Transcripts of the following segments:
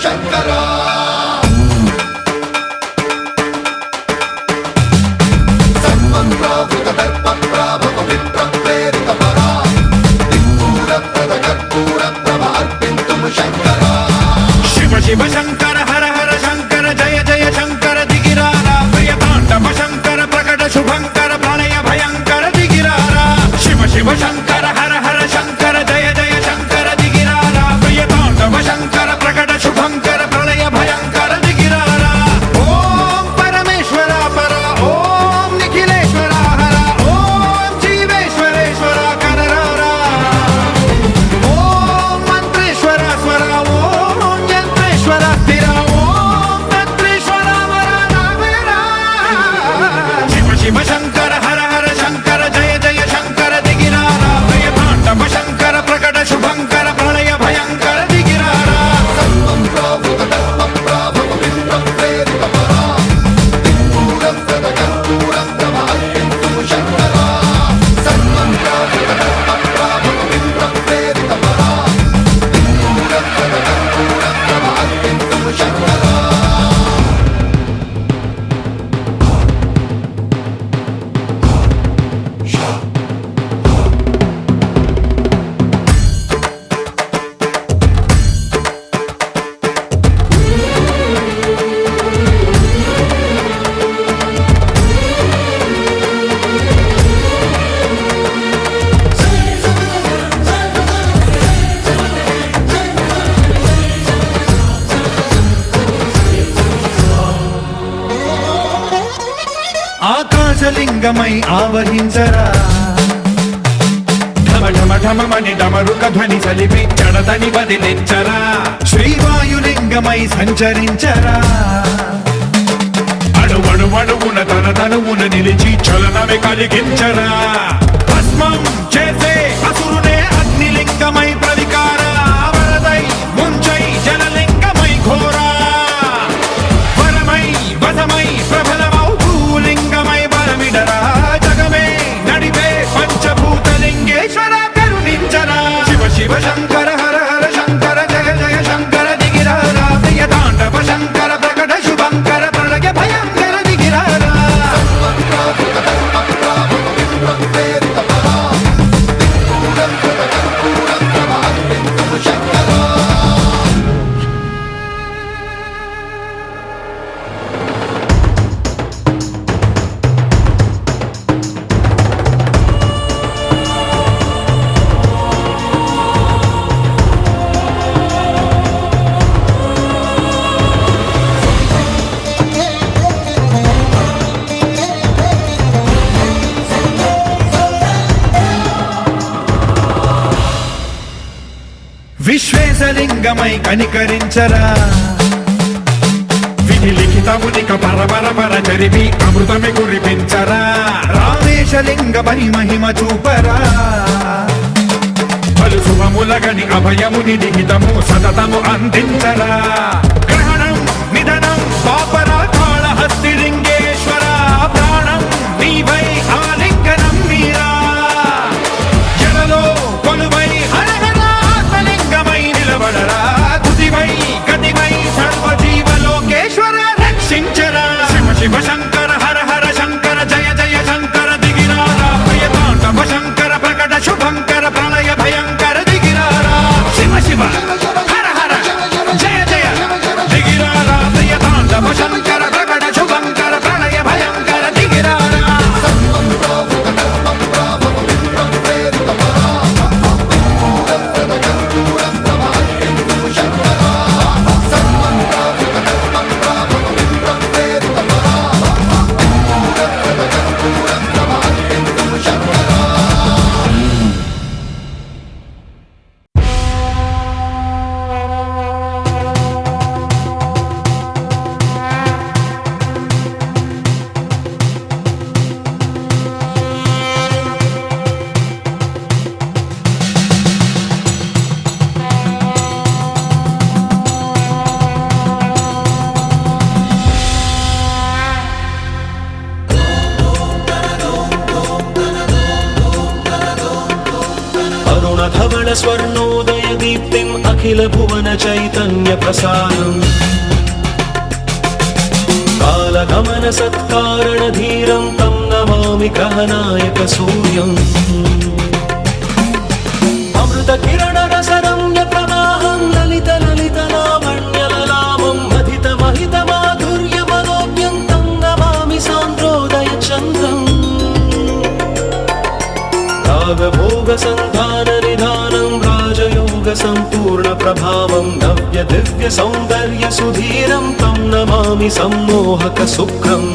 शंकरा शिव शिव शंकर हर हर शंकर जय जय शंकर दिगिरारा प्रिय तांडव शंकर प्रकट शुभंकर प्रणय भयंकर दिगिरारा शिव शिव शंकर हर हर शंकर जय जय शंकर दिगिरारा प्रिय तांडव शंकर प्रकट शुभंकर प्रणय भयंकर दिगिरारा ओम परमेश्वरा परा ओम निखिलेश्वरा हरा ओम जीवेश्वरेश्वरा कररारा ओम मंत्रेश्वरा स्वरा ओम यंत्रेश्वरा स्थिरा ओम तंत्रेश्वरा वरा नावेरा शिव शिव शंकर हर हर शंकर जय जय शंकर दिगिरारा प्रिय तांडव शंकर प्रकट शुभंकर प्रणय भयंकर दिगिरारा ఆకాశలింగమై ఆవహించరా ఢమ ఢమ ఢమమని డమరుక ధ్వని సలిపి జడదని వదిలించరా శ్రీవాయులింగమై సంచరించరా అణువణువున తన తనువున నిలిచి చలనమే కలిగించరా భస్మం చేసే అసురునే అగ్నిలింగమై ప్రవికార వరదై ముంచై జలలింగమై ఘోరా వరమై వసమై ప్రబలమౌ భూలింగమై బలమిడరా జగమే నడిపే పంచభూతలింగేశ్వర కరుణించరా శివ శివ శంకర హర హర శంకర జయ జయ శంకర దిగిరారా ప్రియ తాండవ శంకర ప్రకట శుభంకర ప్రళయ భయంకర దిగిరారా విశ్వేశలింగమై కనికరించరా విధి లిఖితమునిక పరపర పర చరివి అమృతమి కురిపించరా రామేశలింగమై మహిమ చూపరా పలు శుభములగని అభయముని లిఖితము సతతము అందించరా గ్రహణం నిధనం పాపరా కాళహస్తిలింగేశ్వర ప్రాణం నీవై ఆలింగనం మీరా జలలో కొలువై నిలబడరా తుదివై గతివై సర్వజీవలోకేశ్వర రక్షించరా శివ శివ శంకర హర హర శంకర జయ జయ శంకర దిగిరారా ప్రియ తాండవ శంకర ప్రకట శుభంకర ప్రళయ భయంకర దిగిరారా శివ శివ హర హర జయ జయ దిగిరారా ప్రియ తాండవ శంకర ప్రకట శుభంకర ప్రళయ భయంకర దిగిరారా धवल स्वर्णोदय सूर्यदीप्तिम् अखिलभुवनचैतन्यप्रसारम् कालगमनसत्कारणधीरं तं नमामि ग्रहनायकसूर्यम् अमृतकिरणरसरम्यप्रवाहं ललितलावण्यललामं महितमहितमाधुर्यमनोज्ञं तं नमामि सान्द्रोदयचन्द्रम् रागभोगसन्धाननिधानं राजयोगसम्पूर्णप्रभावं नव्यदिव्यसौन्दर्यसुधीरं तं नमामि सम्मोहकशुक्रम्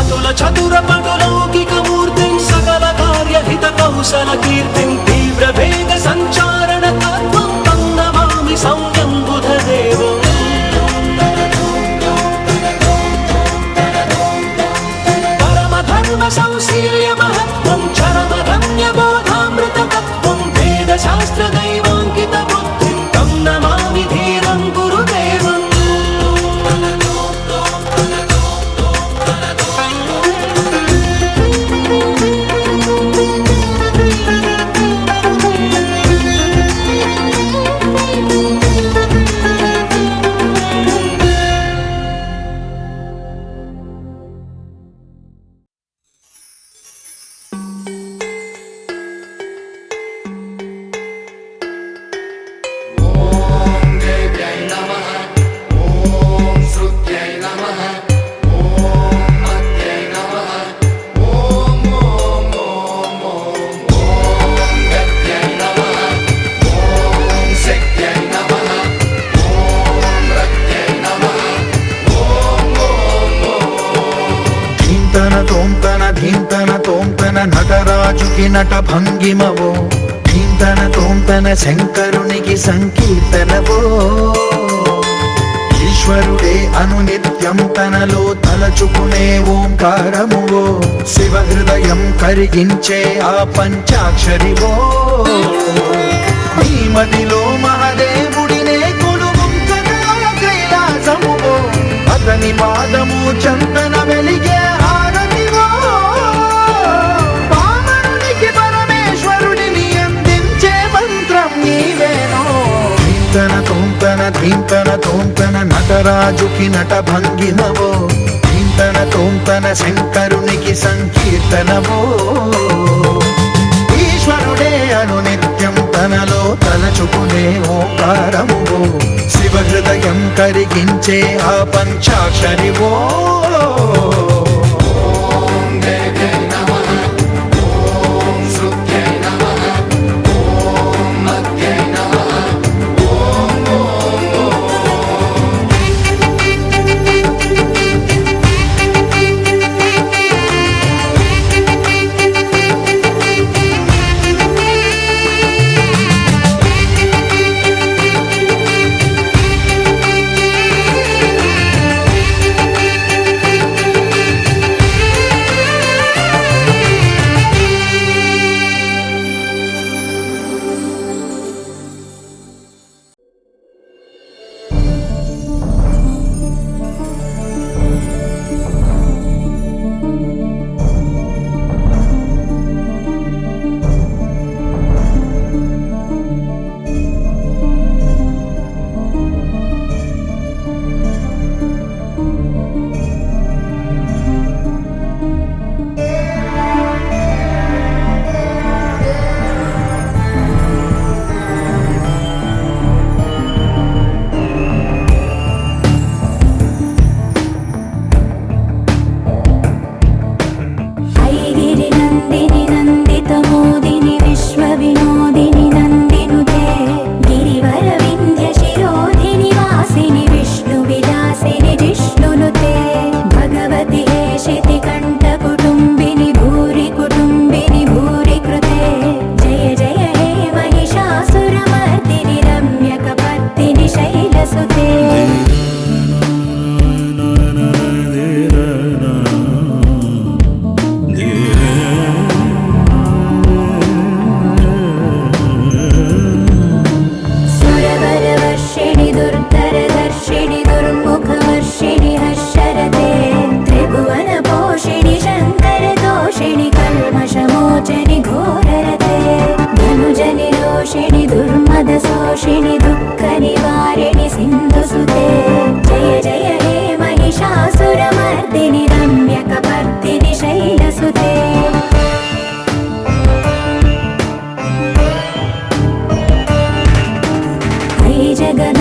अतुलचतुरपटुलौकिकमूर्तिं सकलकार्यहितकौशलकीर्तिं तीव्रवेगसञ्चारणतत्त्वं तं नमामि संयं बुधदेवम् परमधर्मसंशील्यमहत्त्वं चरमरम्यबोधामृततत्त्वं वेदशास्त्रदैवाङ्कितबुद्धिं तं नमामि धीरं गुरुदेवम् నటరాజుకి నట భంగిమవో ధీంతన తోంతన శంకరునికి సంకీర్తనవో ఈశ్వరుడే అనునిత్యం తనలో తలచుకునే ఓంకారమువో శివ హృదయం కరిగించే ఆ పంచాక్షరివో నీ మదిలో మహాదేవుడినే కొలువుంచగా కైలాసమువో అతని పాదము చందన వెలిగే హారతివో ధీంతన తోంతన నటరాజుకి నట భంగిమవో ధీంతన తోంతన శంకరునికి సంకీర్తనవో ఈశ్వరుడే అనునిత్యం తనలో తలచుకునే ఓంకారమువో శివ హృదయం కరిగించే ఆ పంచాక్షరివో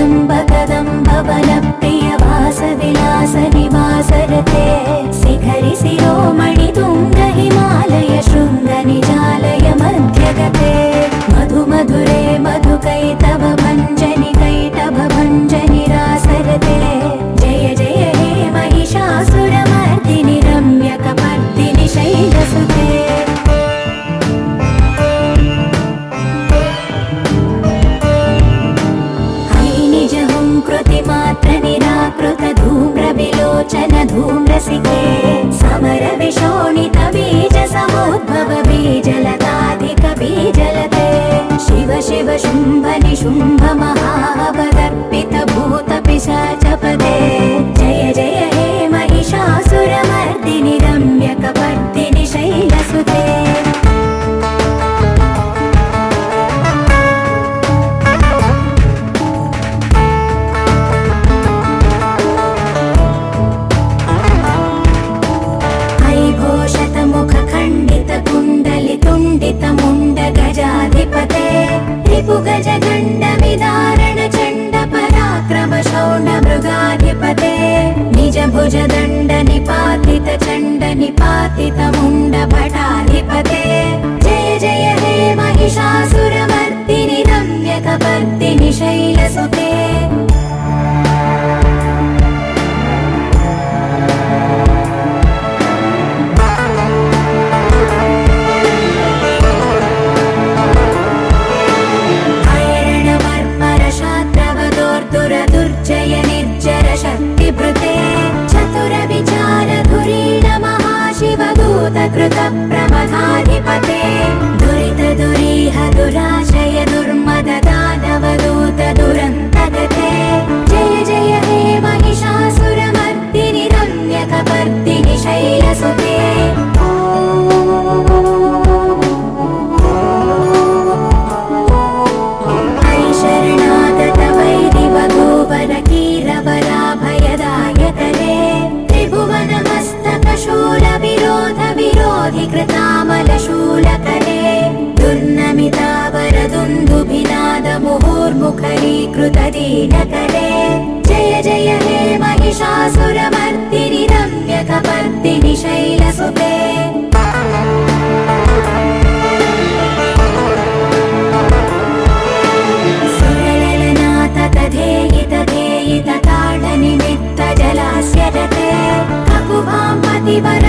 कदम्ब कदम्ब वन प्रिय वास विलास निवासरते शिखरि शिरोमणि तुंग हिमालय शृंग निजालय मध्यगते मधु मधुरे मधु कैतव भञ्जनि कैटभ भञ्जनि रासरते जय जय हे महिषासुरमर्दिनि रम्यकपर्दिनि शैलसुते निराकृत धूम्र विलोचन धूम्रसिके समर विशोणित बीज समुद्भव बीजलताधिक बीजलते शिव शिव शुम्भ निशुम्भ महावदर्पित भूत पिशाचपदे जय जय हे महिषासुरमर्दिनि रम्यकपर्दिनि शैलसुते मुंड गजाधिपते रिपु गज गंड विदारण चंड पराक्रम शौंड मृगाधिपते निज भुज दंड निपातित चंड निपातित मुंड भटाधिपते जय जय हे महिषासुरमर्दिनि रम्यकपर्दिनि शैलसुते दुर्जय निर्जर शक्तिभृते चतुर विचार धुरीण महाशिव दूत कृत प्रमथाधिपते दुरित दुरीह दुराशय दुर्मद दानव दूत दुरन्तगते जय जय हे महिषासुरमर्दिनि रम्यकपर्दिनि शैलसुते कृतामलशूलकरे दुर्नमितावरदुन्दुभिनाद मुहुर्मुखरीकृत दीनकरे जय जय हे महिषासुरमर्दिनि रम्यकपर्दिनि शैलसुते सुरललनाथ तथेयित धेयित ताडनिमित्त जलास्यरते ककुभां पतिवर